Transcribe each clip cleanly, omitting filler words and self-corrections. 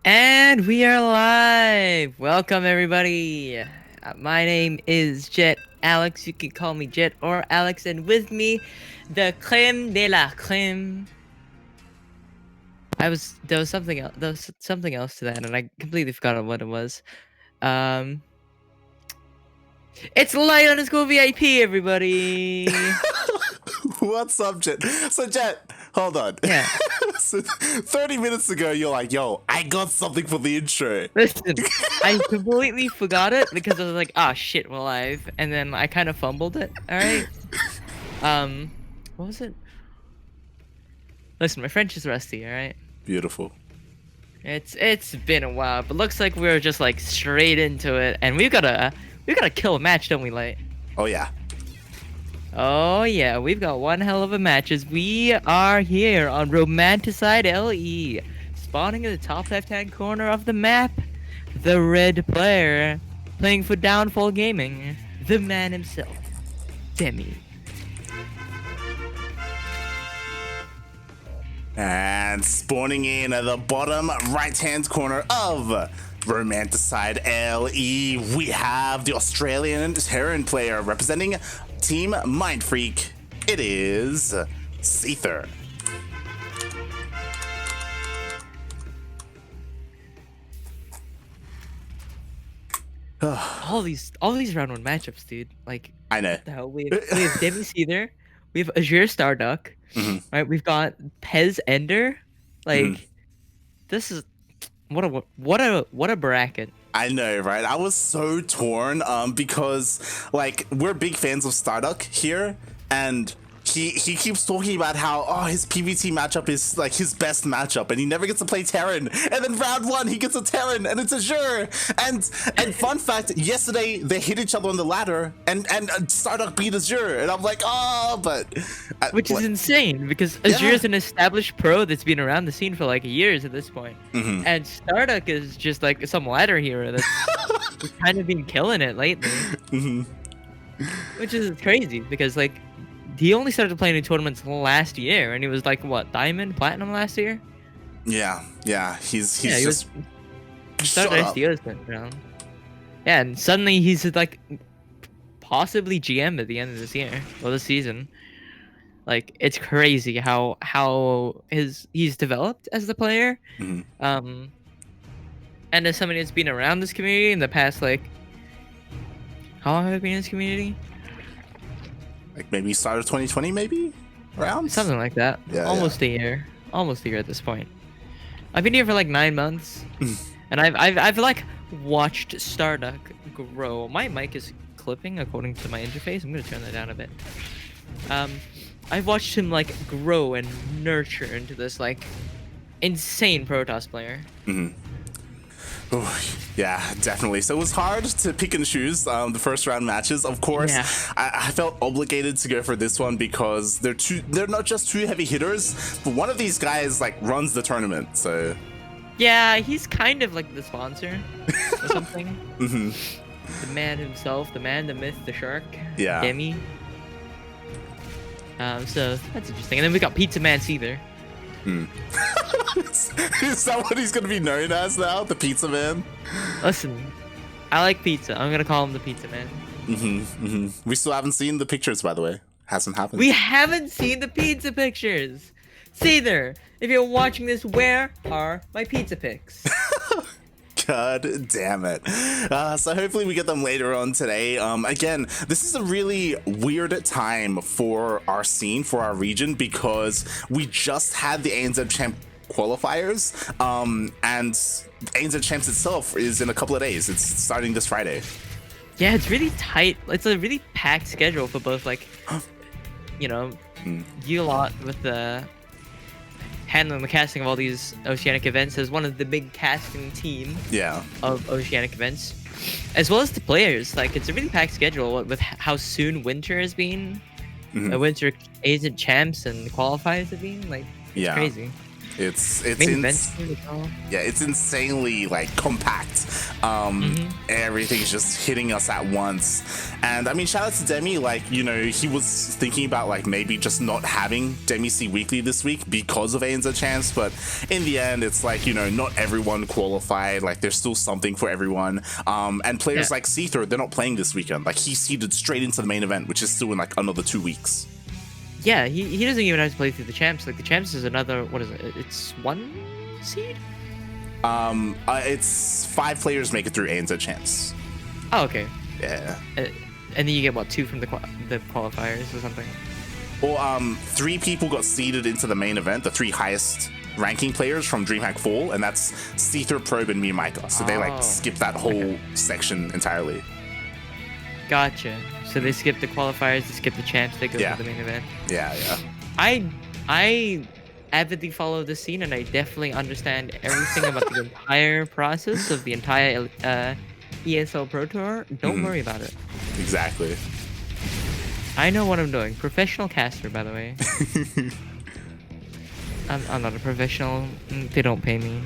And we are live! Welcome, everybody! My name is JettAlyx. You can call me Jet or Alex, and with me, the creme de la creme. There was something else. There was something else to that, and I completely forgot what it was. Um, it's Light underscore VIP, everybody. What's up, Jet? So, Jet, hold on. Yeah. So 30 minutes ago, you're like, yo, I got something for the intro. Listen, I completely forgot it because I was like, ah, shit, we're live, and then I kind of fumbled it. All right. What was it? Listen, my French is rusty, alright? Beautiful. It's been a while, but looks like we're just like straight into it, and we've gotta kill a match, don't we, Light? Oh, yeah. Oh yeah, we've got one hell of a match as we are here on Romanticide LE. Spawning in the top left-hand corner of the map, the red player, playing for Downfall Gaming, the man himself, Demi. And spawning in at the bottom right-hand corner of Romanticide LE, we have the Australian Terran player representing Team Mindfreak. It is Seither. all these round one matchups, dude. Like, I know. the hell? We have Demi Seather, we have Azure Starduck, right? We've got Pez Ender. Like, this is what a bracket. I know, right? I was so torn because like we're big fans of Starduck here, and he keeps talking about how his PvT matchup is like his best matchup and he never gets to play Terran, and then round one he gets a Terran and it's Azure, and fun fact, yesterday they hit each other on the ladder and Starduck beat Azure, and I'm like, which is insane because Azure is an established pro that's been around the scene for like years at this point. And Starduck is just like some ladder hero that's kind of been killing it lately. Which is crazy because like he only started playing in tournaments last year, and he was like what, Diamond, Platinum last year? Yeah, he's he just started SEA-OCE round. Yeah, and suddenly he's like possibly GM at the end of this year or this season. Like, it's crazy how he's developed as the player. And as somebody that's been around this community in the past, like, how long have I been in this community? Like maybe start of 2020, maybe around something like that. Yeah, almost a year at this point. I've been here for like 9 months, and I've like watched Starduck grow. My mic is clipping according to my interface. I'm gonna turn that down a bit. I've watched him like grow and nurture into this like insane Protoss player. Oh, yeah, definitely. So it was hard to pick and choose the first round matches. Of course, yeah. I felt obligated to go for this one because they're not just two heavy hitters, but one of these guys like runs the tournament. So yeah, he's kind of like the sponsor or something. The man himself, the man, the myth, the shark. Yeah. Demi. So that's interesting. And then we got Pizza Man Seither. Is that what he's gonna be known as now? The Pizza Man? Listen, I like pizza. I'm gonna call him the Pizza Man. We still haven't seen the pictures, by the way. Hasn't happened. We haven't seen the pizza pictures. Seither, if you're watching this, where are my pizza pics? God damn it. So hopefully we get them later on today. Again, this is a really weird time for our scene, for our region, because we just had the ANZ Champ qualifiers, and ANZ Champs itself is in a couple of days. It's starting this Friday. Yeah, it's really tight. It's a really packed schedule for both, like, you know, you lot with the handling the casting of all these Oceanic events as one of the big casting team of Oceanic events, as well as the players. Like, it's a really packed schedule with how soon winter has been. Winter ANZ Champs and qualifiers have been. Like, it's crazy. It's yeah, it's insanely like compact. Everything's just hitting us at once. And I mean, shout out to Demi, like, you know, he was thinking about like maybe just not having Demi SEA Weekly this week because of ANZ chance, but in the end it's like, you know, not everyone qualified, like there's still something for everyone. And players like Seither, they're not playing this weekend. Like he's seeded straight into the main event, which is still in like another 2 weeks. Yeah, he doesn't even have to play through the champs. Like the champs is another, what is it? It's 1 seed? It's 5 players make it through ANZ champs. Oh, okay. Yeah. And then you get what, 2 from the qualifiers or something? Well, 3 people got seeded into the main event, the 3 highest ranking players from DreamHack Fall, and that's Seither, Probe, and me and Micah. So they like skip that whole section entirely. Gotcha. So they skip the qualifiers, they skip the champs, they go to the main event. Yeah. I avidly follow the scene, and I definitely understand everything about the entire process of the entire ESL Pro Tour. Don't worry about it. Exactly. I know what I'm doing. Professional caster, by the way. I'm not a professional. They don't pay me.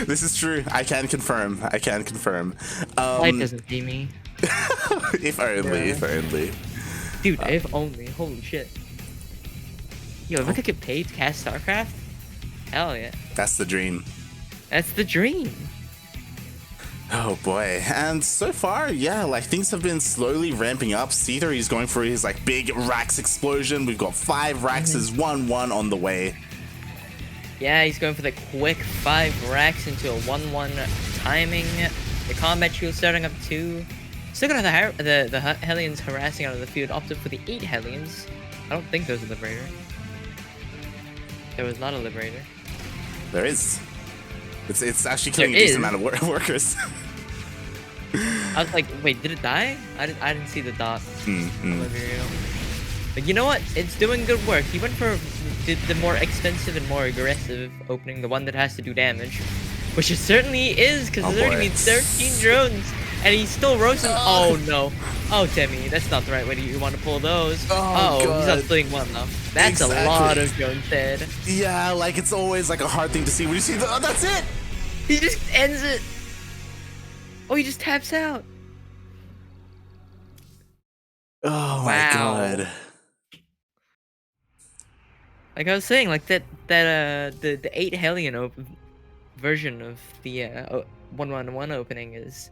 This is true. I can confirm. Life doesn't pay me. If only. Dude, if only. Holy shit. Yo, if I could get paid to cast StarCraft, hell yeah. That's the dream. That's the dream. Oh boy. And so far, yeah, like things have been slowly ramping up. Seither, he's going for his like big Rax explosion. We've got 5 Raxes, 1-1 on the way. Yeah, he's going for the quick 5 racks into a 1-1 timing. The combat shield starting up 2. Still gonna have the Hellions harassing out of the field. Opted for the 8 Hellions. I don't think there's a Liberator. There was not a Liberator. There is. It's actually killing a decent amount of workers. I was like, wait, did it die? I didn't see the dot. But you know what? It's doing good work. He went for the more expensive and more aggressive opening, the one that has to do damage, which it certainly is, because it already needs 13 drones, and he's still roasting. Oh no! Oh Demi, that's not the right way you want to pull those. Oh, he's not playing 1 though. That's a lot of drones dead. Yeah, like it's always like a hard thing to see when you see the. Oh, that's it. He just ends it. Oh, he just taps out. Oh my god. Like I was saying, like the 8 Hellion version of the 1-1-1 opening is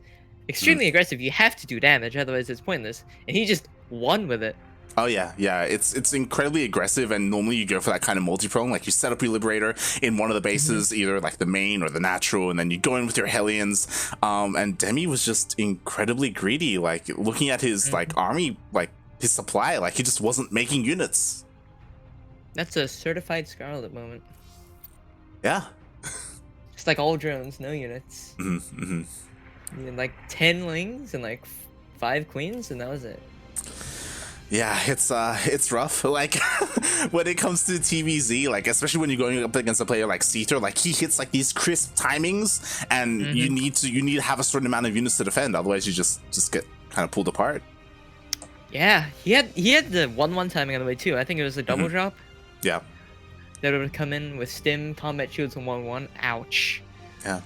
extremely aggressive. You have to do damage, otherwise it's pointless. And he just won with it. Oh yeah, it's incredibly aggressive, and normally you go for that kind of multi-prong, like you set up your Liberator in one of the bases, either like the main or the natural, and then you go in with your Hellions. And Demi was just incredibly greedy, like looking at his like army, like his supply, like he just wasn't making units. That's a certified Scarlet moment. Yeah. Just like all drones, no units. You had like 10 Lings and like 5 Queens, and that was it. Yeah, it's rough. Like when it comes to TvZ, like especially when you're going up against a player like Seither, like he hits like these crisp timings, and you need to have a certain amount of units to defend, otherwise you just get kind of pulled apart. Yeah, he had the 1-1 timing on the way too. I think it was a double drop. Yeah. That would come in with stim, combat shields, and 1-1. Ouch. Yeah.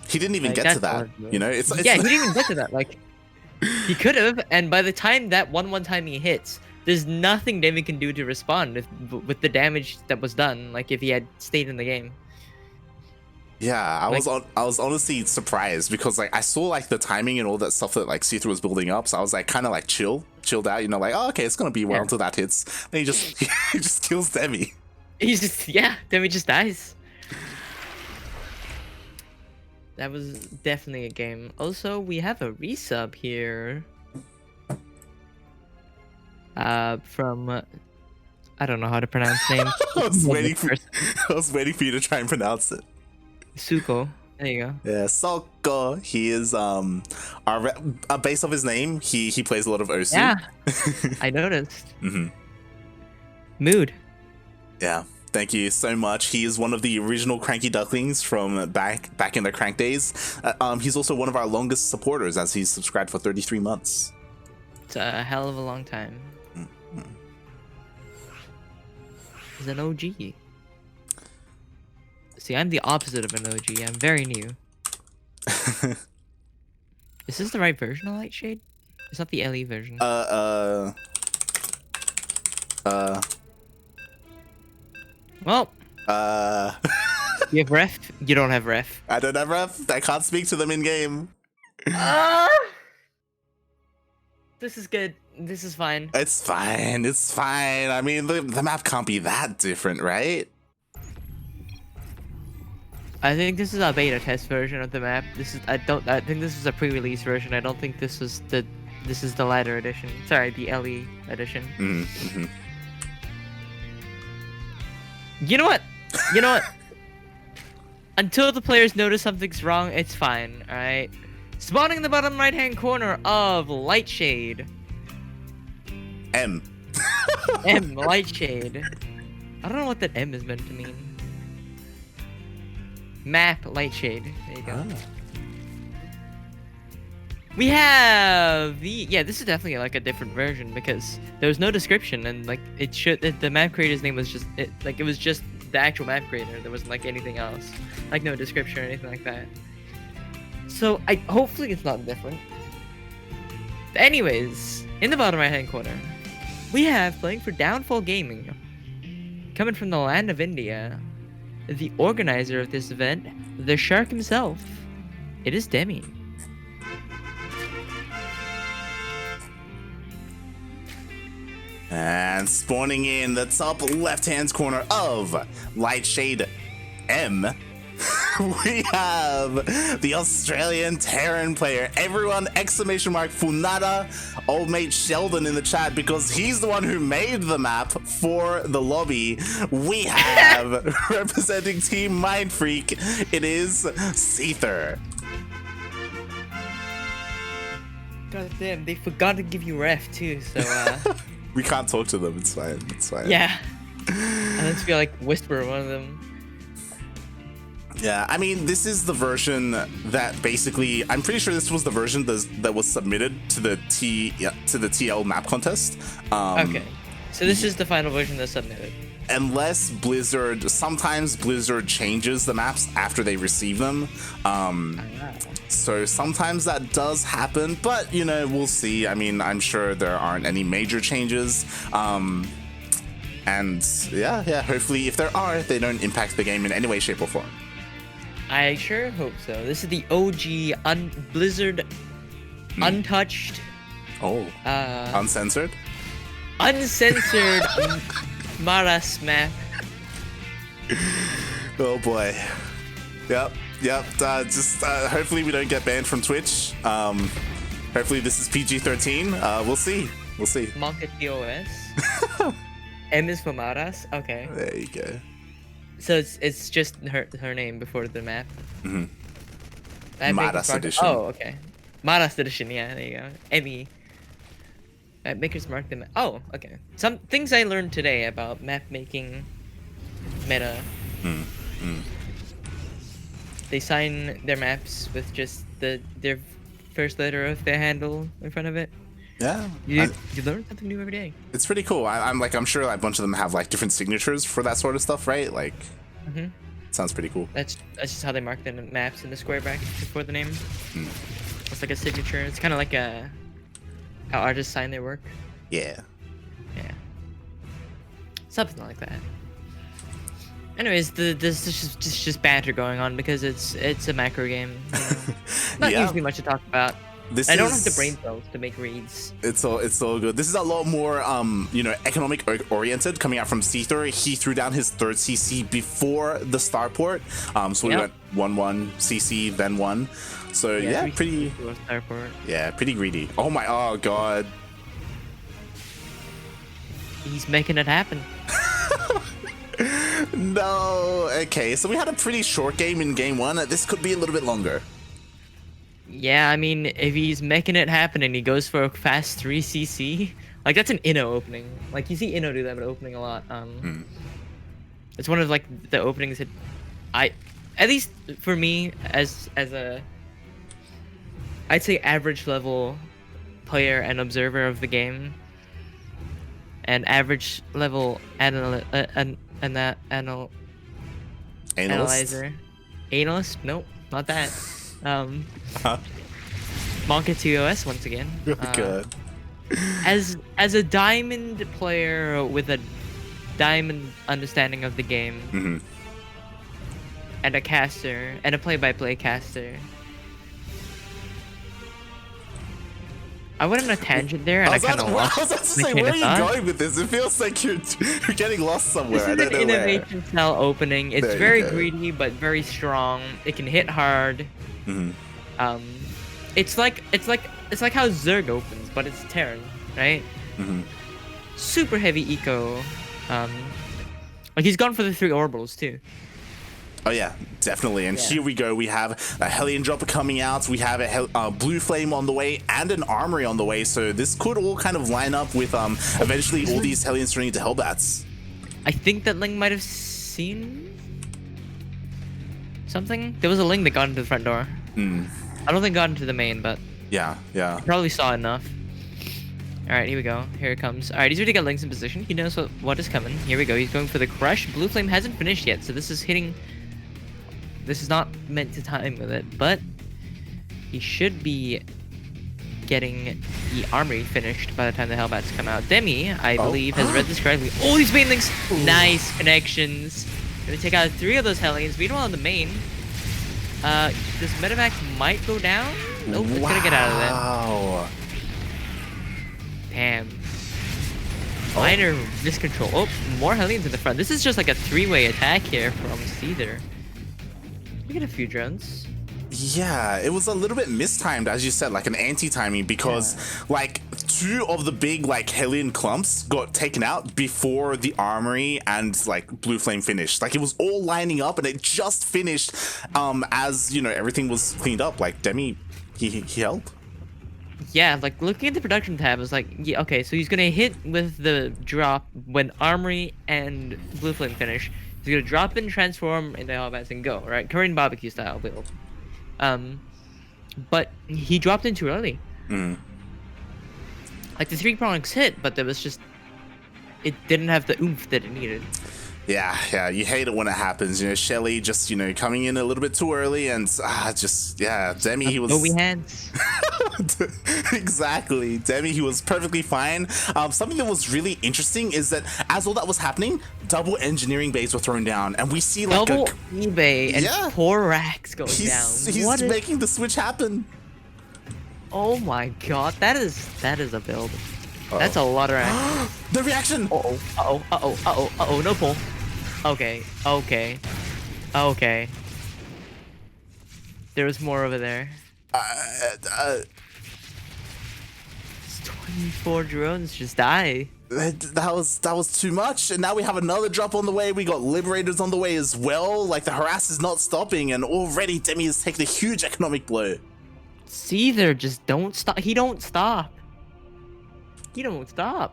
He didn't even get to that. You know, it's he didn't even get to that. Like. He could have, and by the time that 1-1 timing hits, there's nothing Demi can do to respond with the damage that was done. Like if he had stayed in the game. Yeah, I was honestly surprised, because like I saw like the timing and all that stuff that like Seither was building up, so I was like kind of like chilled out, you know, like, oh okay, it's gonna be well until that hits. Then he just kills Demi. Demi just dies. That was definitely a game. Also, we have a resub here. From I don't know how to pronounce names. I was waiting for you to try and pronounce it. Suko. There you go. Yeah, Soko. He is based off his name, he plays a lot of OC. Yeah. I noticed. Mood. Yeah. Thank you so much. He is one of the original CranKy Ducklings from back in the Crank days. He's also one of our longest supporters, as he's subscribed for 33 months. It's a hell of a long time. is an OG. See, I'm the opposite of an OG. I'm very new. Is this the right version of Lightshade? It's not the LE version. Well. You have ref? You don't have ref. I don't have ref. I can't speak to them in game. This is good. This is fine. It's fine. It's fine. I mean, the map can't be that different, right? I think this is a beta test version of the map. This is I think this is a pre-release version. I don't think this is the latter edition. Sorry, the LE edition. Mm-hmm. You know what? You know what? Until the players notice something's wrong, it's fine. All right. Spawning in the bottom right-hand corner of Lightshade. M. M, Lightshade. I don't know what that M is meant to mean. Map Lightshade. There you go. Oh. We have this is definitely like a different version because there was no description and like the map creator's name was just it was just the actual map creator. There wasn't like anything else, like no description or anything like that. So hopefully it's not different. But anyways, in the bottom right hand corner, we have playing for Downfall Gaming, coming from the land of India, the organizer of this event, the shark himself. It is Demi. And spawning in the top left-hand corner of Lightshade M, we have the Australian Terran player. Everyone exclamation mark Funada, old mate Sheldon in the chat because he's the one who made the map for the lobby. We have representing Team Mindfreak, it is Seither. God damn, they forgot to give you ref too, so We can't talk to them, it's fine, it's fine. yeah. Unless we like whisper one of them. Yeah, I mean, this is the version that basically, I'm pretty sure this was the version that was submitted to the TL map contest. Okay, so this is the final version that's submitted. Unless sometimes Blizzard changes the maps after they receive them. So sometimes that does happen, but you know, we'll see. I mean, I'm sure there aren't any major changes. And yeah, hopefully if there are, they don't impact the game in any way, shape, or form. I sure hope so. This is the OG Blizzard untouched. Oh. Uncensored? Uncensored Maras map. Oh boy. Yep. Hopefully we don't get banned from Twitch. Hopefully this is PG-13. We'll see. Monka TOS. M is for Maras. Okay. There you go. So it's just her name before the map. Mm-hmm. Maras edition. Oh, okay. Maras edition. Yeah, there you go. Emmy. Makers mark them. Oh, okay. Some things I learned today about map making meta. They sign their maps with just their first letter of their handle in front of it. Yeah, you learn something new every day. It's pretty cool. I'm sure like a bunch of them have like different signatures for that sort of stuff, right? Like, sounds pretty cool. That's just how they mark the maps in the square bracket before the name. It's like a signature. It's kind of like how artists sign their work. Yeah. Something like that. Anyways, this is just banter going on because it's a macro game. You know? Not usually much to talk about. I don't have the brain cells to make reads. It's all good. This is a lot more economic oriented coming out from Seither. He threw down his third CC before the starport. So we went 1-1 CC then 1. So yeah, pretty greedy. Oh god. He's making it happen. No. Okay, so we had a pretty short game in game 1. This could be a little bit longer. Yeah, I mean, if he's making it happen and he goes for a fast 3 CC, like that's an Inno opening. Like you see Inno do that opening a lot. It's one of like the openings that at least for me as a I'd say average level player and observer of the game, and average level analyzer. Analyst? Nope, not that. Monka TOS once again. Good. As a diamond player with a diamond understanding of the game, and a caster, and a play-by-play caster, I went on a tangent there, and I kind of lost. I was about to say, where are you going with this? It feels like you're getting lost somewhere. I don't know where. Innovation style opening. It's very greedy, but very strong. It can hit hard. It's like how Zerg opens, but it's Terran, right? Super heavy eco. Like he's gone for the 3 orbitals too. Oh yeah, definitely. And here we go. We have a Hellion Dropper coming out. We have a Blue Flame on the way and an Armory on the way. So this could all kind of line up with eventually all these Hellions turning into Hellbats. I think that Ling might have seen something. There was a Ling that got into the front door. I don't think got into the main, but yeah. Probably saw enough. All right, here we go. Here it comes. All right, he's ready to get Lings in position. He knows what is coming. Here we go. He's going for the crush. Blue Flame hasn't finished yet, so this is hitting. This is not meant to time with it, but he should be getting the Armory finished by the time the Hellbats come out. Demi, I believe, has read this correctly. Oh, these main links. Nice connections. Gonna take out 3 of those Hellions. Meanwhile, on the main, this medevac might go down. Nope, it's gonna get out of there. Damn. Minor miscontrol. Oh, more Hellions in the front. This is just like a 3-way attack here from Seither. We get a few drones. Yeah, it was a little bit mistimed, as you said, like an anti-timing, because like 2 of the big like Hellion clumps got taken out before the Armory and like Blue Flame finished. Like it was all lining up and it just finished as, you know, everything was cleaned up. Like Demi, he held. Yeah, like looking at the production tab, I was like, yeah, okay, so he's gonna hit with the drop when Armory and Blue Flame finish. He's gonna drop in, transform into Hellbats and go, right? Korean barbecue style build. But he dropped in too early. Like the 3 prongs hit, but there was just, it didn't have the oomph that it needed. Yeah, you hate it when it happens. You know, Shelly just, you know, coming in a little bit too early and Demi, he was... No hands. Exactly. Demi, he was perfectly fine. Something that was really interesting is that as all that was happening, double engineering bays were thrown down, and we see like double eBay and 4 racks going down. He's making the switch happen. Oh my god, that is a build. That's a lot of racks. The reaction! Uh-oh, no pull. Okay. There was more over there. It's 24 drones just die. That was too much, and now we have another drop on the way. We got Liberators on the way as well. Like the harass is not stopping, and already Demi has taken a huge economic blow. Seither just don't stop. He don't stop.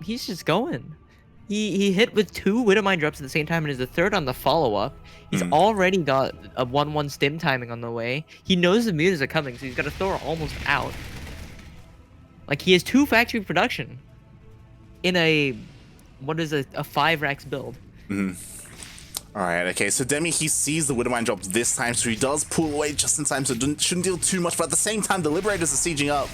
He's just going. He hit with 2 Widowmine drops at the same time and is the 3rd on the follow-up. He's already got a 1-1 stim timing on the way. He knows the mutas are coming, so he's got a Thor almost out. Like, he has 2 factory production in a 5 racks build. Alright, okay, so Demi, he sees the Widowmine drop this time, so he does pull away just in time, so shouldn't deal too much, but at the same time, the Liberators are sieging up.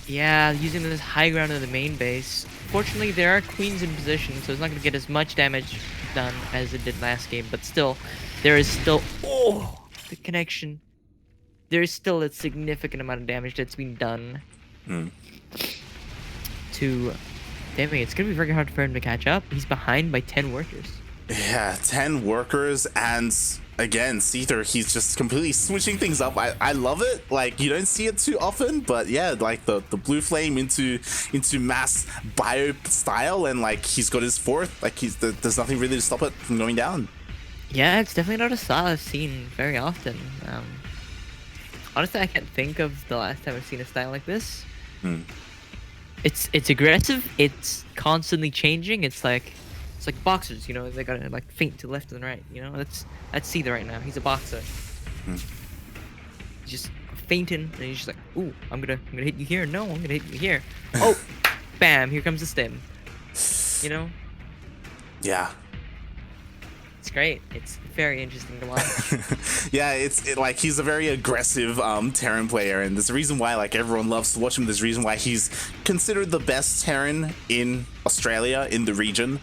Yeah, using this high ground in the main base. Fortunately, there are queens in position, so it's not going to get as much damage done as it did last game, but still, there is still... Oh! The connection. There is still a significant amount of damage that's been done to Demi. It's going to be very hard for him to catch up. He's behind by 10 workers. Yeah, 10 workers, and again, Seither, he's just completely switching things up. I love it. Like, you don't see it too often, but yeah, like the Blue Flame into mass bio style, and like he's got his 4th. Like there's nothing really to stop it from going down. Yeah, it's definitely not a style I've seen very often. Honestly, I can't think of the last time I've seen a style like this. It's aggressive. It's constantly changing. It's like boxers, you know, they gotta like feint to the left and the right, you know. That's Seither right now. He's a boxer. He's just feinting, and he's just like, ooh, I'm gonna hit you here. No, I'm gonna hit you here. Oh, bam! Here comes the stim. You know. Yeah. great. It's very interesting to watch. Yeah, like he's a very aggressive Terran player, and there's a reason why like everyone loves to watch him. There's a reason why he's considered the best Terran in Australia, in the region.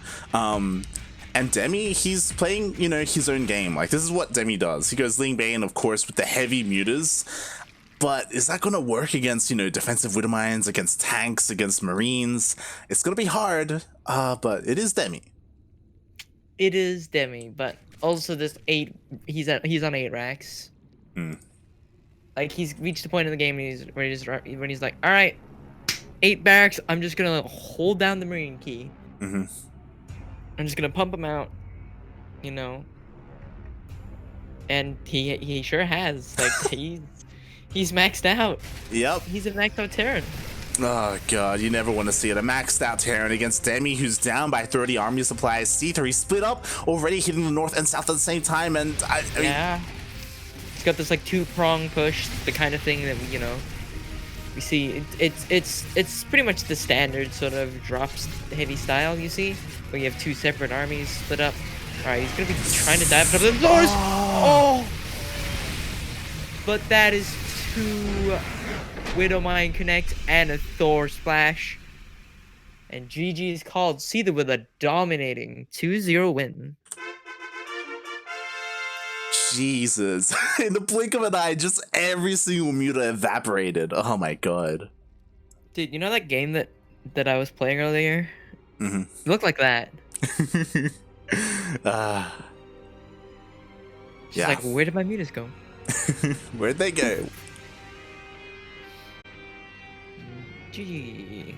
And Demi, he's playing, you know, his own game. Like, this is what Demi does. He goes Ling Bane, of course, with the heavy muters. But is that going to work against, you know, defensive Widowmines, against tanks, against Marines? It's going to be hard, but it is Demi. It is Demi, but also this 8, he's on 8 racks. Like, he's reached the point in the game when he's like, all right, 8 barracks, I'm just going to hold down the Marine key. I'm just gonna pump him out, you know. And he sure has. Like he's maxed out. Yep. He's a maxed out Terran. Oh god, you never want to see it. A maxed out Terran against Demi, who's down by 30 army supplies. Seither, he's split up, already hitting the north and south at the same time, and I mean, yeah. He's got this like 2-prong push, the kind of thing that we see. It's pretty much the standard sort of drops heavy style you see, where you have 2 separate armies split up. All right, he's gonna be trying to dive up the doors. Oh, but that is 2 Widowmine connect and a Thor splash, and GG is called. Seither with a dominating 2-0 win. Jesus. In the blink of an eye, just every single muta evaporated. Oh my god. Dude, you know that game that I was playing earlier? It looked like that. Yeah. Like, where did my mutas go? Where'd they go? GG.